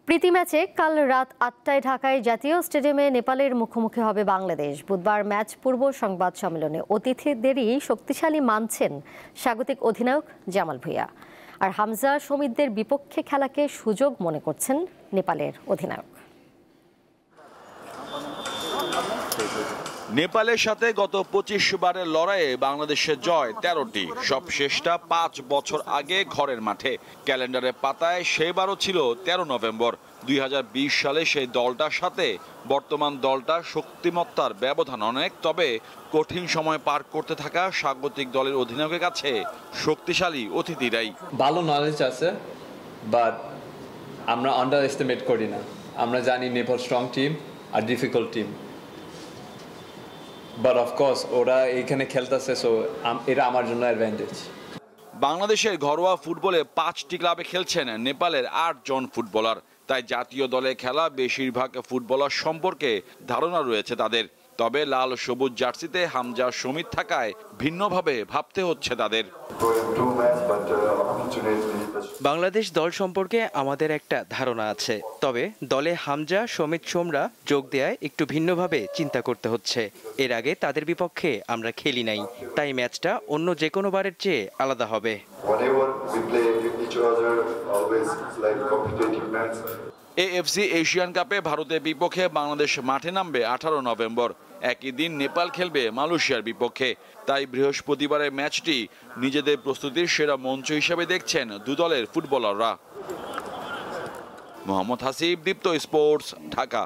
প্রীতি ম্যাচে কাল রাত ৮টায় ঢাকায় জাতীয় স্টেডিয়ামে নেপালের মুখোমুখি হবে বাংলাদেশ। বুধবার ম্যাচ পূর্ব সংবাদ সম্মেলনে অতিথিদেরই শক্তিশালী মানছেন স্বাগতিক অধিনায়ক জামাল ভুঁইয়া। আর হামজা শমীদদের বিপক্ষে খেলাকে সুযোগ মনে করছেন নেপালের অধিনায়ক। নেপালের সাথে গত ২৫ বারের লড়াইয়ে বাংলাদেশের জয় ১৩টি, সবশেষটা ৫ বছর আগে ঘরের মাঠে। ক্যালেন্ডারের পাতায় সেবারও ছিল ১৩ নভেম্বর। ২০২০ সালে সেই দলটার সাথে বর্তমান দলটার শক্তিমত্তার ব্যবধান অনেক, তবে কঠিন সময় পার করতে থাকা স্বাগতিক দলের অধিনায়কের কাছে শক্তিশালী অতিথিরাই। ভালো নলেজ আছে, বাট আমরা আন্ডার এস্টিমেট করি না। আমরা জানি নেপাল স্ট্রং টিম আর ডিফিকাল্ট টিম, বাট অফকোর্স ওরা এইখানে খেলতেছে, সো এটা আমার জন্য অ্যাডভান্টেজ। বাংলাদেশের ঘরোয়া ফুটবলে ৫টি ক্লাবে খেলছেন নেপালের ৮ জন ফুটবলার, তাই জাতীয় দলে খেলা বেশিরভাগ ফুটবলার সম্পর্কে ধারণা রয়েছে তাদের। তবে লাল সবুজ জার্সিতে হামজা শমীদ থাকায় ভিন্নভাবে ভাবতে হচ্ছে তাদের। বাংলাদেশ দল সম্পর্কে আমাদের একটা ধারণা আছে, তবে দলে হামজা শমীদ সোমরা যোগ দেওয়ায় একটু ভিন্নভাবে চিন্তা করতে হচ্ছে। এর আগে তাদের বিপক্ষে আমরা খেলি নাই, তাই ম্যাচটা অন্য যে কোনো বারের চেয়ে আলাদা হবে। এএফসি এশিয়ান কাপে ভারতের বিপক্ষে বাংলাদেশ মাঠে নামবে ১৮ নভেম্বর। একই দিন নেপাল খেলবে মালয়েশিয়ার বিপক্ষে। তাই বৃহস্পতিবারের ম্যাচটি নিজেদের প্রস্তুতির সেরা মঞ্চ হিসেবে দেখছেন দু দলের ফুটবলাররা। মোহাম্মদ হাসিব, দীপ্ত স্পোর্টস, ঢাকা।